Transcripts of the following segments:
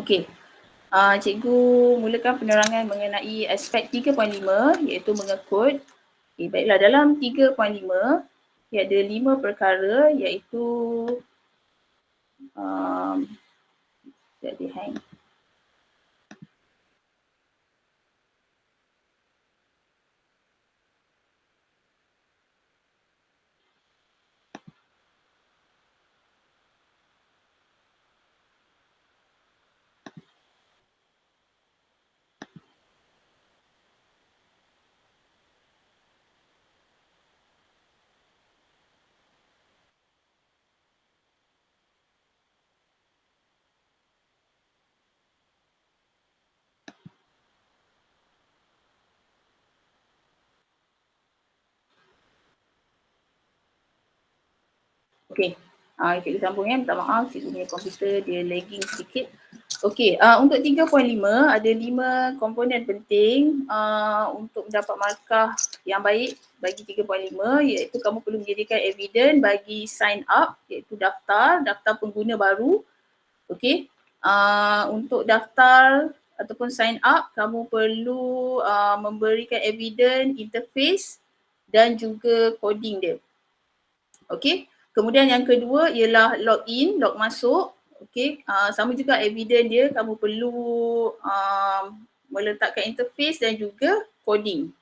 Okey. Cikgu mulakan penerangan mengenai aspek 3.5 iaitu mengekod. Okay, baiklah, dalam 3.5 ia ada 5 perkara iaitu jadi hang. Okey. Cikgu sambung ya, minta maaf cikgu punya komputer dia lagging sedikit. Okey, untuk 3.5 ada 5 komponen penting untuk mendapat markah yang baik bagi 3.5 iaitu kamu perlu menyediakan evidence bagi sign up iaitu daftar pengguna baru. Okey. Untuk daftar ataupun sign up kamu perlu memberikan evidence interface dan juga coding dia. Okey. Kemudian yang kedua ialah login, log masuk. Okey, sama juga evidence dia kamu perlu meletakkan interface dan juga coding.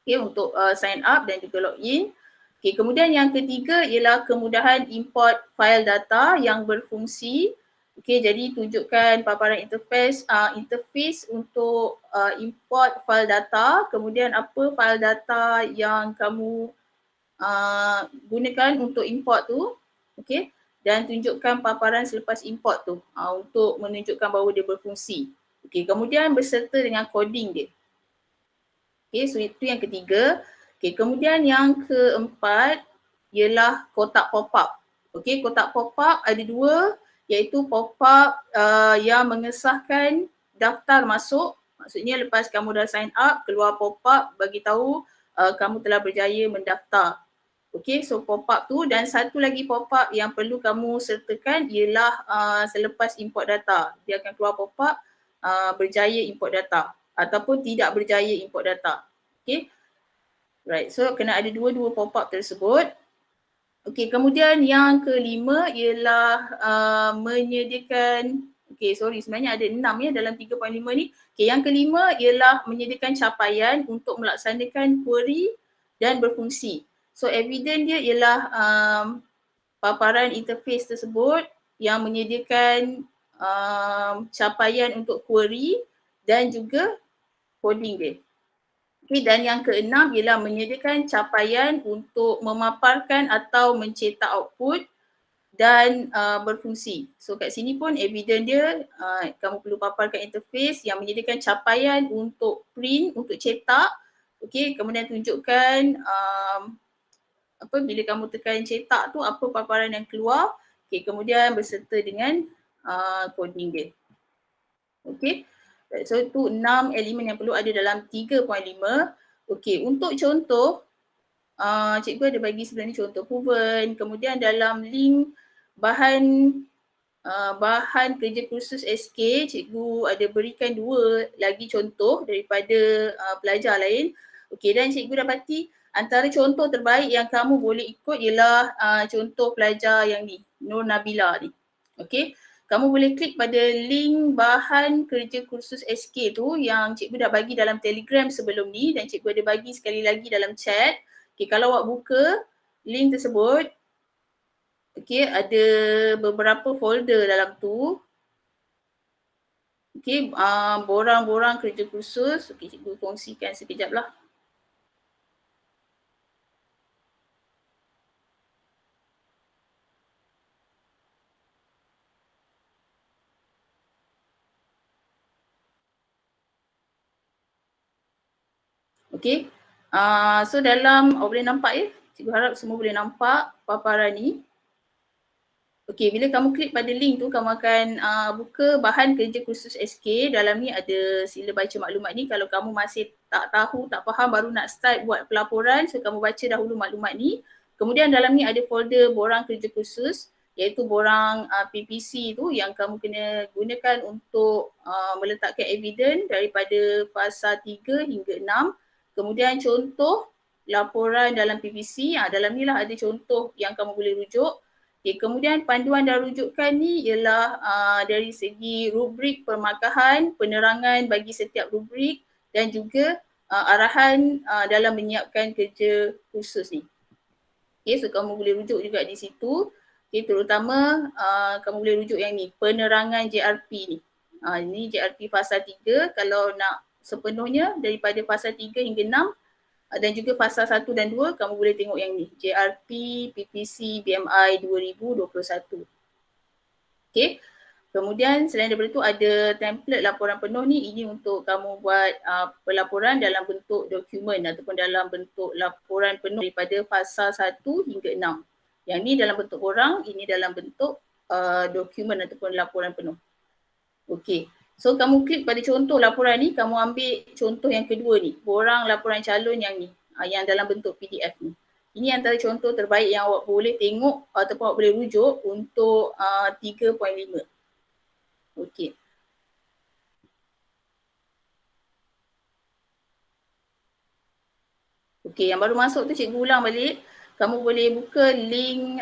Okey, untuk sign up dan juga login. Okey, kemudian yang ketiga ialah kemudahan import file data yang berfungsi. Okey, jadi tunjukkan paparan interface untuk import file data, kemudian apa file data yang kamu gunakan untuk import tu, okey, dan tunjukkan paparan selepas import tu untuk menunjukkan bahawa dia berfungsi. Okey, kemudian berserta dengan coding dia. Okey, so itu yang ketiga. Okey, kemudian yang keempat ialah kotak pop-up. Okey, kotak pop-up ada dua iaitu pop-up yang mengesahkan daftar masuk. Maksudnya lepas kamu dah sign up, keluar pop-up bagi tahu kamu telah berjaya mendaftar. Okey, so pop-up tu dan satu lagi pop-up yang perlu kamu sertakan ialah selepas import data. Dia akan keluar pop-up berjaya import data ataupun tidak berjaya import data. Okey. Right, so kena ada dua-dua pop-up tersebut. Okey, kemudian yang kelima ialah menyediakan, sebenarnya ada 6 ya dalam 3.5 ni. Okey, yang kelima ialah menyediakan capaian untuk melaksanakan query dan berfungsi. So evidence dia ialah paparan interface tersebut yang menyediakan capaian untuk query dan juga coding dia. Okay, dan yang keenam ialah menyediakan capaian untuk memaparkan atau mencetak output dan berfungsi. So kat sini pun evidence dia kamu perlu paparkan interface yang menyediakan capaian untuk print, untuk cetak. Okay, kemudian tunjukkan bila kamu tekan cetak tu apa paparan yang keluar. Okay, kemudian berserta dengan coding dia. Okay, so itu 6 elemen yang perlu ada dalam 3.5. Okay, untuk contoh, cikgu ada bagi sebenarnya ni contoh proven. Kemudian dalam link bahan kerja kursus SK, cikgu ada berikan 2 lagi contoh daripada pelajar lain. Okey, dan cikgu dapati antara contoh terbaik yang kamu boleh ikut ialah contoh pelajar yang ni, Nur Nabila ni. Okey, kamu boleh klik pada link bahan kerja kursus SK tu yang cikgu dah bagi dalam Telegram sebelum ni dan cikgu ada bagi sekali lagi dalam chat. Okey, kalau awak buka link tersebut, okey, ada beberapa folder dalam tu. Okey, borang-borang kerja kursus. Okey, cikgu kongsikan sekejap lah. Okey, so dalam, awak boleh nampak ya? Cikgu harap semua boleh nampak paparan ni. Okey, bila kamu klik pada link tu, kamu akan buka bahan kerja kursus SK. Dalam ni ada sila baca maklumat ni. Kalau kamu masih tak tahu, tak faham, baru nak start buat pelaporan, so kamu baca dahulu maklumat ni. Kemudian dalam ni ada folder borang kerja kursus. iaitu borang PPC tu yang kamu kena gunakan untuk meletakkan evidence daripada fasa 3 hingga 6. Kemudian contoh laporan dalam PPC, dalam ni lah ada contoh yang kamu boleh rujuk. Okay, kemudian panduan dan rujukan ni ialah dari segi rubrik permarkahan, penerangan bagi setiap rubrik dan juga arahan dalam menyiapkan kerja khusus ni. Okay, so kamu boleh rujuk juga di situ. Okay, terutama kamu boleh rujuk yang ni, penerangan JRP ni. Ini JRP fasa 3, kalau nak sepenuhnya daripada fasa 3 hingga 6 dan juga fasa 1 dan 2, kamu boleh tengok yang ni, JRP PPC BMI 2021. Okay. Kemudian selain daripada itu ada template laporan penuh ni, ini untuk kamu buat pelaporan dalam bentuk dokumen ataupun dalam bentuk laporan penuh daripada fasa 1 hingga 6. Yang ni dalam bentuk borang, ini dalam bentuk dokumen ataupun laporan penuh. Okey. So kamu klik pada contoh laporan ni, kamu ambil contoh yang kedua ni, borang laporan calon yang ni, yang dalam bentuk PDF ni. Ini antara contoh terbaik yang awak boleh tengok ataupun awak boleh rujuk untuk 3.5. Okey. Okey, yang baru masuk tu cikgu ulang balik. Kamu boleh buka link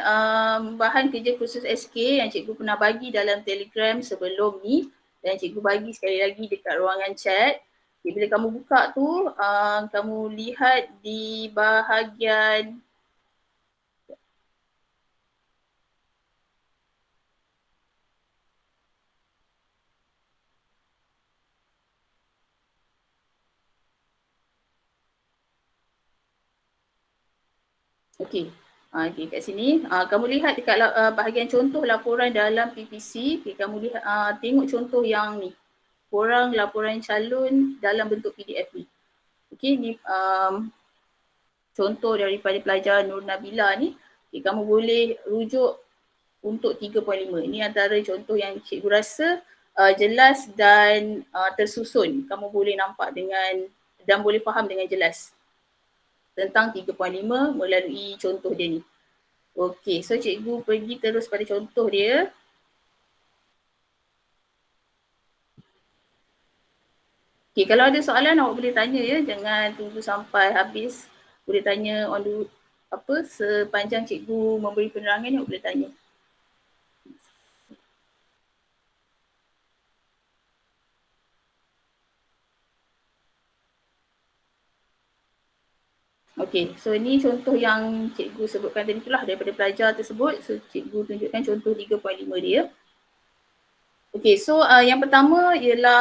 bahan kerja khusus SK yang cikgu pernah bagi dalam Telegram sebelum ni dan cikgu bagi sekali lagi dekat ruangan chat. Okay, bila kamu buka tu, kamu lihat di bahagian okey. Okay, kat sini kamu lihat dekat bahagian contoh laporan dalam PPC, okay, kamu lihat tengok contoh yang ni. Borang laporan calon dalam bentuk PDF ni. Okey, ni contoh daripada pelajar Nur Nabila ni, okay, kamu boleh rujuk untuk 3.5. Ini antara contoh yang cikgu rasa jelas dan tersusun. Kamu boleh nampak dengan dan boleh faham dengan jelas tentang 3.5 melalui contoh dia ni. Okey, so cikgu pergi terus pada contoh dia. Okey, kalau ada soalan awak boleh tanya ya, jangan tunggu sampai habis. Boleh tanya on the sepanjang cikgu memberi penerangan awak boleh tanya. Okey, so ini contoh yang cikgu sebutkan tadi itulah daripada pelajar tersebut. So cikgu tunjukkan contoh 3.5 dia. Okey, so yang pertama ialah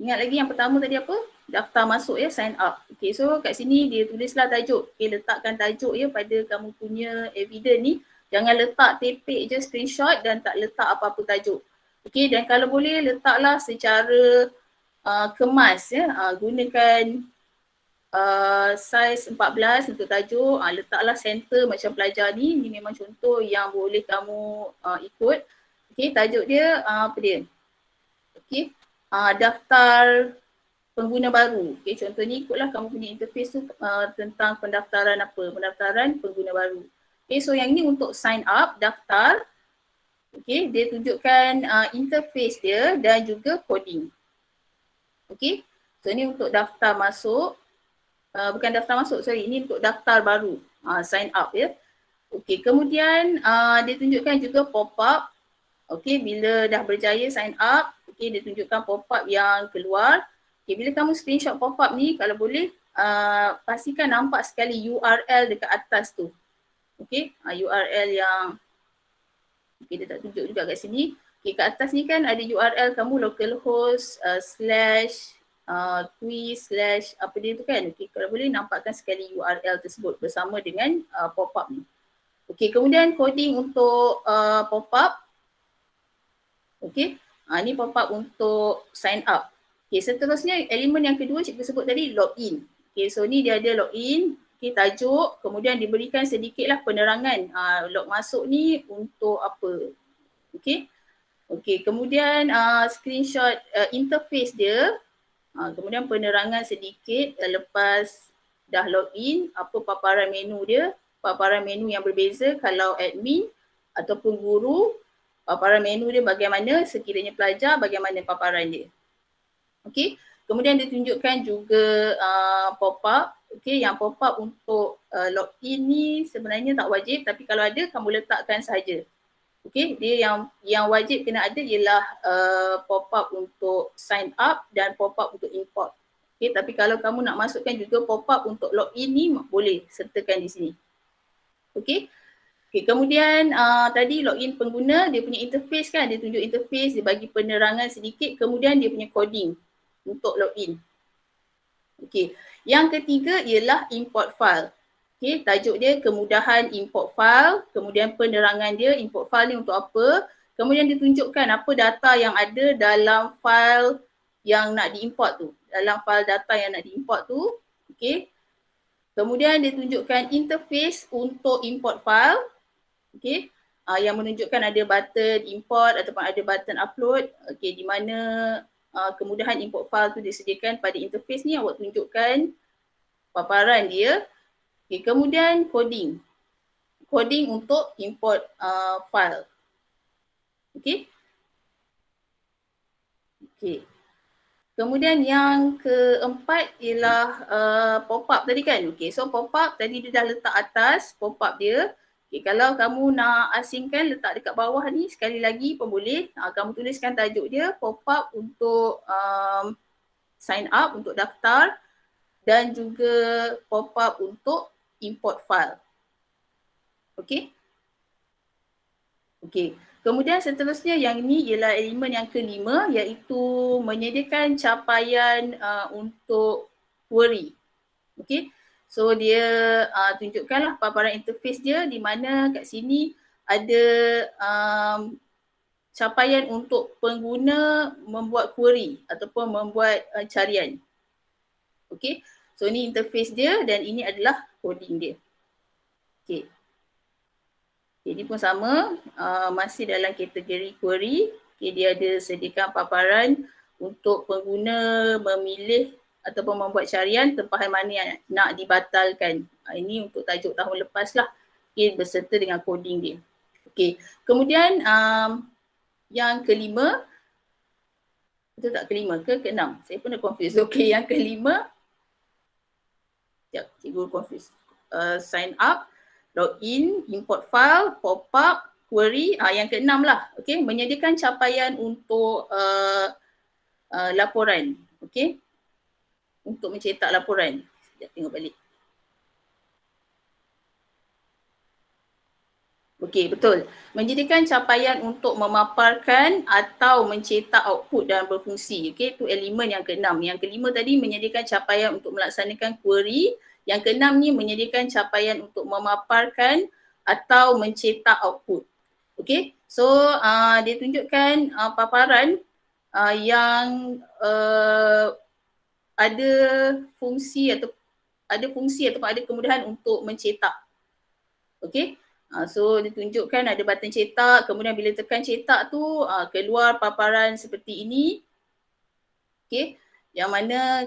ingat lagi yang pertama tadi apa? Daftar masuk ya, sign up. Okey, so kat sini dia tulislah tajuk. Okey, letakkan tajuk ya pada kamu punya evidence ni. Jangan letak tepek je screenshot dan tak letak apa-apa tajuk. Okey, dan kalau boleh letaklah secara kemas ya. Gunakan size 14 untuk tajuk, letaklah center macam pelajar ni. Ni memang contoh yang boleh kamu ikut. Okey, tajuk dia apa dia? Okey, daftar pengguna baru. Okey, contoh ni ikutlah kamu punya interface tu tentang pendaftaran apa? Pendaftaran pengguna baru. Okey, so yang ni untuk sign up, daftar. Okey, dia tunjukkan interface dia dan juga coding. Okey, so ni untuk daftar masuk. Bukan daftar masuk, sorry. Ini untuk daftar baru, sign up ya. Okey, kemudian dia tunjukkan juga pop-up. Okey, bila dah berjaya sign up, okey, dia tunjukkan pop-up yang keluar. Okey, bila kamu screenshot pop-up ni, kalau boleh pastikan nampak sekali URL dekat atas tu. Okey, URL yang okey, dia tak tunjuk juga kat sini. Okey, kat atas ni kan ada URL kamu localhost /quiz/ apa dia tu kan. Okey, kalau boleh nampakkan sekali URL tersebut bersama dengan pop-up ni. Okey, kemudian coding untuk pop-up. Okey, ni pop-up untuk sign up. Okey, seterusnya elemen yang kedua cikgu sebut tadi login. Okey, so ni dia ada login, okey, tajuk, kemudian diberikan sedikitlah penerangan log masuk ni untuk apa. Okey. Okey, kemudian screenshot interface dia. Kemudian penerangan sedikit lepas dah login, apa paparan menu dia. paparan menu yang berbeza kalau admin ataupun guru, paparan menu dia bagaimana, sekiranya pelajar bagaimana paparan dia. Okey, kemudian ditunjukkan juga pop-up. Okey, yang pop-up untuk login ni sebenarnya tak wajib, tapi kalau ada kamu letakkan saja. Okey, dia yang wajib kena ada ialah pop-up untuk sign up dan pop-up untuk import. Okey, tapi kalau kamu nak masukkan juga pop-up untuk login ni boleh sertakan di sini. Okey. Okay, kemudian tadi login pengguna, dia punya interface kan, dia tunjuk interface, dia bagi penerangan sedikit, kemudian dia punya coding untuk login. Okay, yang ketiga ialah import file. Okay, tajuk dia kemudahan import file, kemudian penerangan dia import file ni untuk apa, kemudian ditunjukkan apa data yang ada dalam file yang nak diimport tu, dalam file data yang nak diimport tu. Okay, kemudian ditunjukkan interface untuk import file. Okay, yang menunjukkan ada button import ataupun ada button upload. Okay, di mana kemudahan import file tu disediakan pada interface ni, awak tunjukkan paparan dia. Okay, kemudian coding. Coding untuk import file. Okay. Okay. Kemudian yang keempat ialah pop-up tadi kan. Okay, so pop-up tadi dia dah letak atas pop-up dia. Okay, kalau kamu nak asingkan letak dekat bawah ni sekali lagi pun boleh. Kamu tuliskan tajuk dia pop-up untuk sign up, untuk daftar dan juga pop-up untuk import file. Okay. Okay. Kemudian seterusnya yang ini ialah elemen yang kelima, iaitu menyediakan capaian untuk query. Okay. So dia tunjukkanlah paparan interface dia di mana kat sini ada capaian untuk pengguna membuat query ataupun membuat carian. Okay. So ini interface dia dan ini adalah coding dia. Okay. Jadi pun sama, masih dalam kategori query. Okay, dia ada sediakan paparan untuk pengguna memilih ataupun membuat carian tempahan mana yang nak dibatalkan. Ini untuk tajuk tahun lepas lah, okay, berserta dengan coding dia. Okay. Kemudian yang kelima, betul tak kelima ke keenam? Saya pun dah confuse. Okay, yang kelima, sekejap, cikgu confuse. Sign up, login, import file, pop-up, query. Yang keenam lah, okay, menyediakan capaian untuk laporan, okay, untuk mencetak laporan. Sekejap tengok balik. Okey, betul. Menjadikan capaian untuk memaparkan atau mencetak output dan berfungsi. Okey, itu elemen yang keenam. Yang kelima tadi menyediakan capaian untuk melaksanakan query. Yang keenam ni menyediakan capaian untuk memaparkan atau mencetak output. Okey, so dia tunjukkan paparan yang ada fungsi ataupun ada kemudahan untuk mencetak. Okey. So ditunjukkan ada button cetak, kemudian bila tekan cetak tu keluar paparan seperti ini. Okey, yang mana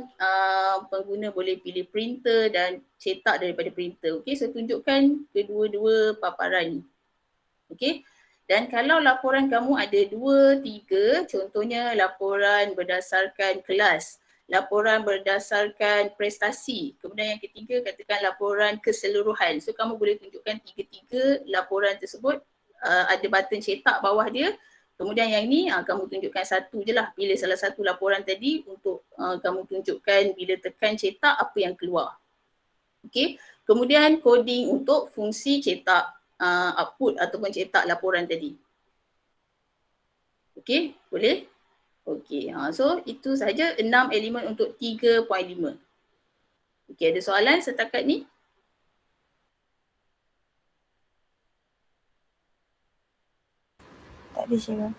pengguna boleh pilih printer dan cetak daripada printer. Okey, so tunjukkan kedua-dua paparan ni. Okey. Dan kalau laporan kamu ada 2, 3, contohnya laporan berdasarkan kelas, laporan berdasarkan prestasi, kemudian yang ketiga katakan laporan keseluruhan. So kamu boleh tunjukkan tiga-tiga laporan tersebut, ada button cetak bawah dia. Kemudian yang ni kamu tunjukkan satu je lah, pilih salah satu laporan tadi untuk kamu tunjukkan bila tekan cetak apa yang keluar. Okey, kemudian coding untuk fungsi cetak output ataupun cetak laporan tadi. Okey, boleh? Okey, so itu sahaja 6 elemen untuk 3.5. Okey, ada soalan setakat ni? Tak ada, cikgu.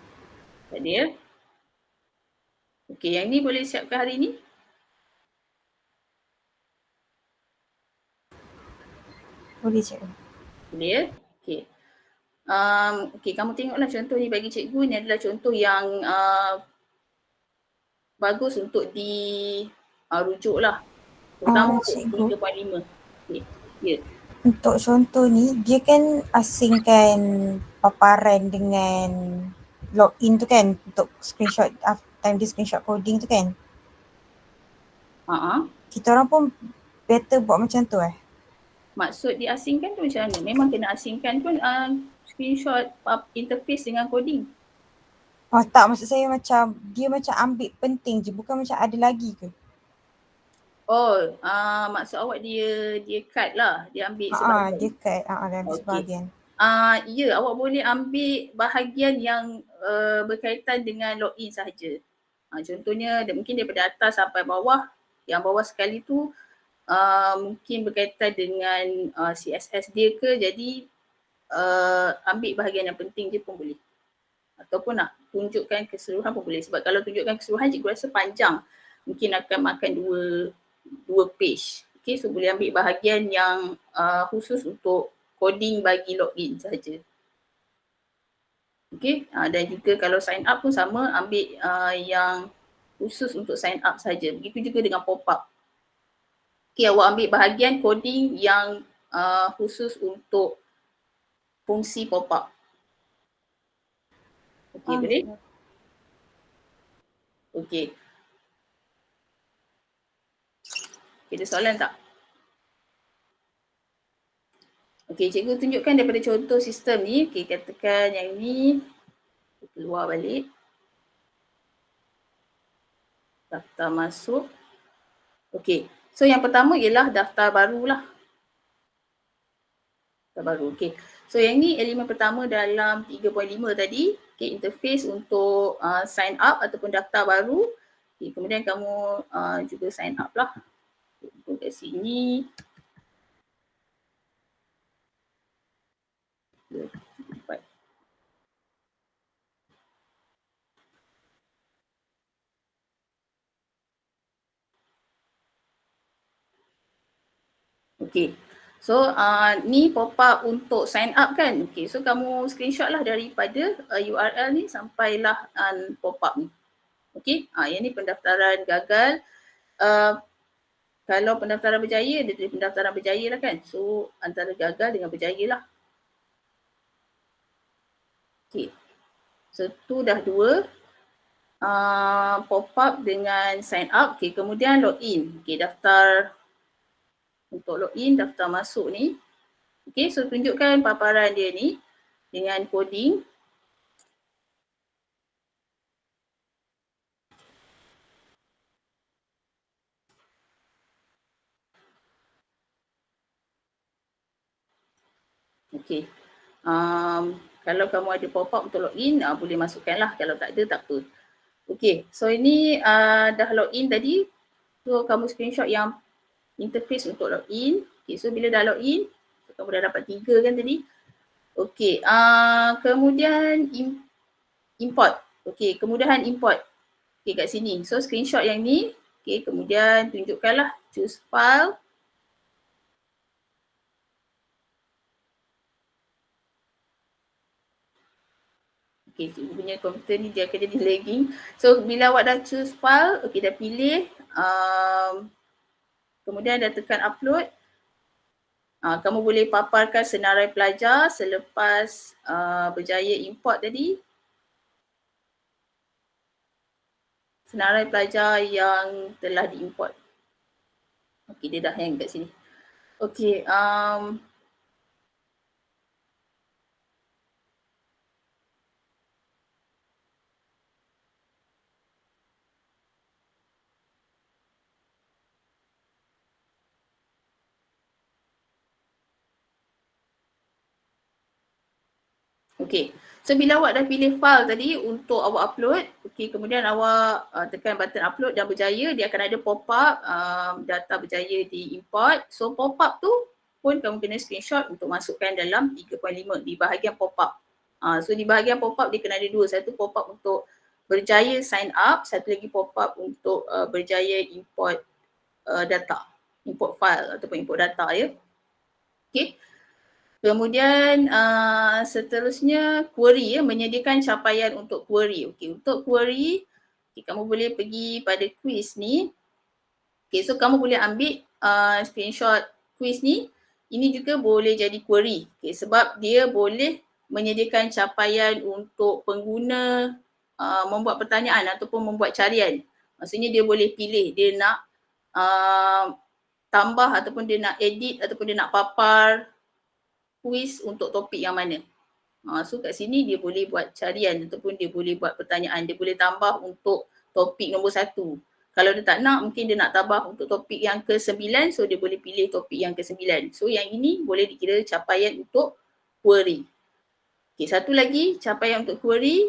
Tak ada ya? Okey, yang ni boleh siapkan hari ni? Boleh, cikgu. Boleh ya? Okey. Okey, kamu tengoklah contoh ni bagi cikgu. Ini adalah contoh yang bagus untuk dirujuk lah. Terutama untuk 3.5. Okey, ya. untuk contoh ni, dia kan asingkan paparan dengan login tu kan untuk screenshot time dia screenshot coding tu kan. Kita orang pun better buat macam tu Maksud diasingkan tu macam mana? Memang kena asingkan pun screenshot interface dengan coding. Tak, maksud saya macam dia macam ambil penting je, bukan macam ada lagi ke? Maksud awak dia cut lah, dia ambil sebahagian. Dia cut, dia ambil sebahagian. Ya, awak boleh ambil bahagian yang berkaitan dengan login sahaja. Contohnya mungkin daripada atas sampai bawah, yang bawah sekali tu mungkin berkaitan dengan CSS dia ke, jadi ambil bahagian yang penting je pun boleh. Ataupun nak tunjukkan keseluruhan pun boleh. Sebab kalau tunjukkan keseluruhan cikgu rasa panjang. Mungkin akan makan dua page. Okay, so boleh ambil bahagian yang khusus untuk coding bagi login sahaja. Okay, dan juga kalau sign up pun sama, ambil yang khusus untuk sign up saja. Begitu juga dengan pop-up. Okay, awak ambil bahagian coding yang khusus untuk fungsi pop-up. Okay, boleh? Okay. Okay, ada soalan tak? Okay, cikgu tunjukkan daripada contoh sistem ni. Okay, katakan yang ni. Keluar balik. Daftar masuk. Okay, so yang pertama ialah daftar baru lah. Daftar baru, okay. So yang ni elemen pertama dalam 3.5 tadi. Okay, interface untuk sign up ataupun daftar baru. Okay, kemudian kamu juga sign up lah. Untuk kat sini. Okay, so ni pop-up untuk sign up kan. Okay, so kamu screenshot lah daripada URL ni sampailah pop-up ni. Okay, yang ni pendaftaran gagal. Kalau pendaftaran berjaya, dia tulis pendaftaran berjaya lah kan. So antara gagal dengan berjaya lah. Okay, so tu dah dua. Pop-up dengan sign up. Okay, kemudian login. Okay, daftar untuk login, daftar masuk ni. Okay, so tunjukkan paparan dia ni dengan coding. Okay, kalau kamu ada pop-up untuk login, boleh masukkan lah. Kalau tak ada, tak apa. Okay, so ini dah login tadi. So kamu screenshot yang interface untuk login. Okay, so bila dah login, kamu dah dapat 3 kan tadi. Okay, kemudian import. Okay, kemudahan import. Okay, kat sini. So screenshot yang ni. Okay, kemudian tunjukkanlah choose file. Okay, cikgu punya komputer ni dia akan jadi lagging. So bila awak dah choose file, okay dah pilih. Kemudian dah tekan upload. Kamu boleh paparkan senarai pelajar selepas berjaya import tadi. Senarai pelajar yang telah diimport. Okay, dia dah hang kat sini. Okay, okay, so bila awak dah pilih file tadi untuk awak upload, okay, kemudian awak tekan button upload dan berjaya, dia akan ada pop-up data berjaya diimport. So pop-up tu pun kamu kena screenshot untuk masukkan dalam 3.5 di bahagian pop-up. So di bahagian pop-up dia kena ada dua, satu pop-up untuk berjaya sign up, satu lagi pop-up untuk berjaya import data, import file ataupun import data ya. Okay. Kemudian seterusnya query ya, menyediakan capaian untuk query. Okey, untuk query kamu boleh pergi pada quiz ni. Okey, so kamu boleh ambil screenshot quiz ni. ini juga boleh jadi query, sebab dia boleh menyediakan capaian untuk pengguna membuat pertanyaan ataupun membuat carian. Maksudnya dia boleh pilih dia nak tambah ataupun dia nak edit ataupun dia nak papar kuis untuk topik yang mana. So kat sini dia boleh buat carian ataupun dia boleh buat pertanyaan. Dia boleh tambah untuk topik nombor 1. Kalau dia tak nak, mungkin dia nak tambah untuk topik yang ke-9, so dia boleh pilih topik yang ke-9. So yang ini boleh dikira capaian untuk query. Okay, satu lagi capaian untuk query,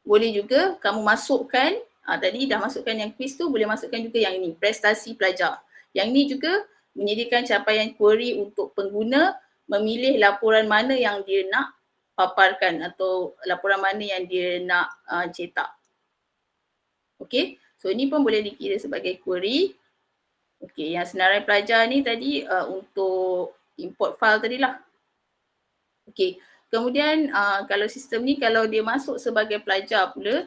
boleh juga kamu masukkan, tadi dah masukkan yang quiz tu, boleh masukkan juga yang ini, prestasi pelajar. Yang ini juga menyediakan capaian query untuk pengguna memilih laporan mana yang dia nak paparkan atau laporan mana yang dia nak cetak. Okay, so ini pun boleh dikira sebagai query. Okay, yang senarai pelajar ni tadi untuk import file tadilah. Okay, kemudian kalau sistem ni kalau dia masuk sebagai pelajar pula,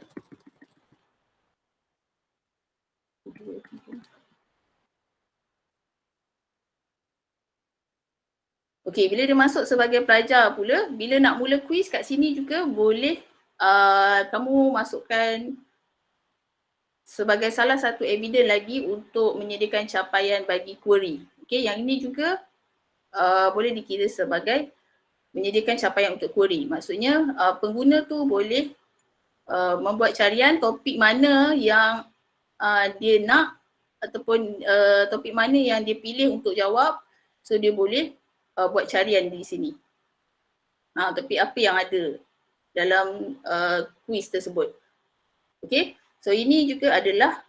okey, bila dia masuk sebagai pelajar pula, bila nak mula kuis kat sini juga boleh kamu masukkan sebagai salah satu evidence lagi untuk menyediakan capaian bagi query. Okey, yang ini juga boleh dikira sebagai menyediakan capaian untuk query. Maksudnya pengguna tu boleh membuat carian topik mana yang dia nak ataupun topik mana yang dia pilih untuk jawab. So dia boleh buat carian di sini. Topik apa yang ada dalam kuis tersebut. Okay, so ini juga adalah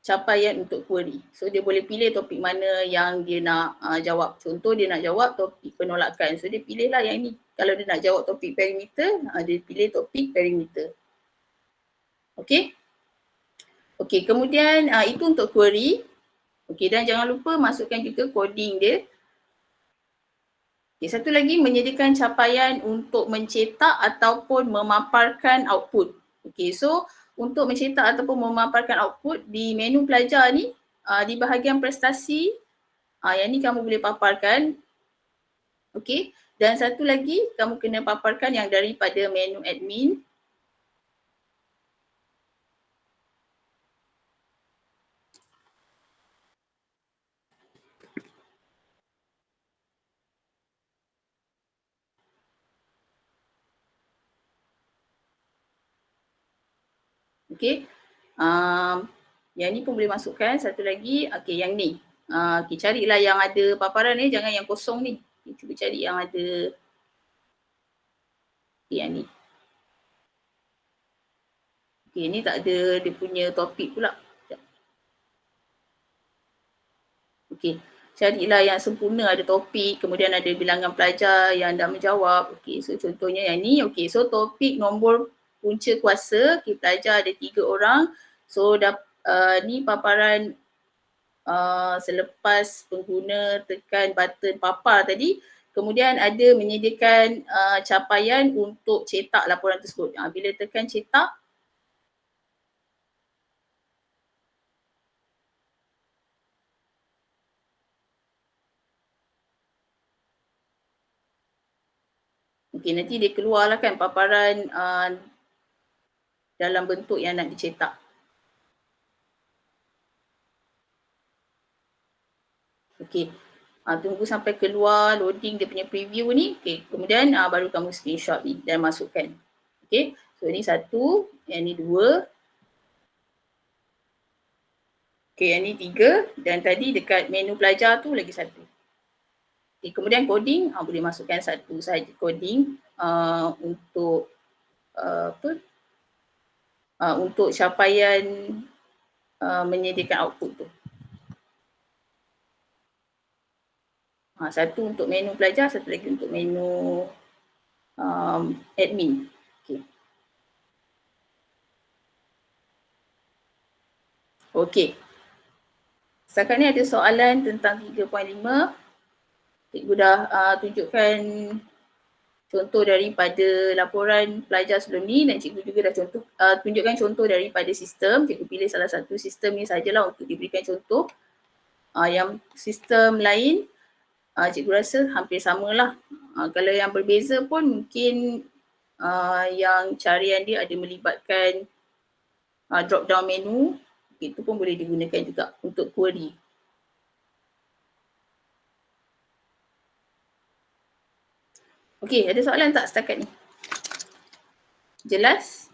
capaian untuk query. So dia boleh pilih topik mana yang dia nak jawab. Contoh dia nak jawab topik penolakan. So dia pilihlah yang ni. Kalau dia nak jawab topik perimeter, dia pilih topik perimeter. Okay. Okay, kemudian itu untuk query. Okay, dan jangan lupa masukkan juga coding dia. Okay, satu lagi menyediakan capaian untuk mencetak ataupun memaparkan output. Okay, so untuk mencetak ataupun memaparkan output di menu pelajar ni, di bahagian prestasi, yang ni kamu boleh paparkan. Okay, dan satu lagi kamu kena paparkan yang daripada menu admin. Okay, yang ni pun boleh masukkan. Satu lagi, okay, yang ni. Okay, carilah yang ada paparan ni, jangan yang kosong ni. Okay, cuba cari yang ada. Okay, yang ni. Okay, ni tak ada dia punya topik pula. Okay, carilah yang sempurna, ada topik, kemudian ada bilangan pelajar yang dah menjawab. Okay, so contohnya yang ni. Okay, so topik nombor punca kuasa, okay, pelajar ada 3 orang. So ni paparan selepas pengguna tekan button papar tadi, kemudian ada menyediakan capaian untuk cetak laporan tersebut. Bila tekan cetak, okay, nanti dia keluarlah kan paparan dalam bentuk yang nak dicetak. Okay, tunggu sampai keluar loading dia punya preview ni. Okay, kemudian baru kamu screenshot ni dan masukkan. Okay, so ni 1, yang ni 2. Okay, yang ni 3 dan tadi dekat menu pelajar tu lagi 1. Okay, kemudian coding, boleh masukkan satu sahaja coding untuk untuk capaian menyediakan output tu. Satu untuk menu pelajar, satu lagi untuk menu admin. Okay. Okay. Setakat ni ada soalan tentang 3.5. Cikgu dah tunjukkan contoh daripada laporan pelajar sebelum ni dan cikgu juga dah tunjukkan contoh daripada sistem. Cikgu pilih salah satu sistem ni sajalah untuk diberikan contoh. Yang sistem lain cikgu rasa hampir samalah. Kalau yang berbeza pun mungkin yang carian dia ada melibatkan drop down menu, itu pun boleh digunakan juga untuk query. Okey, ada soalan tak setakat ni? Jelas?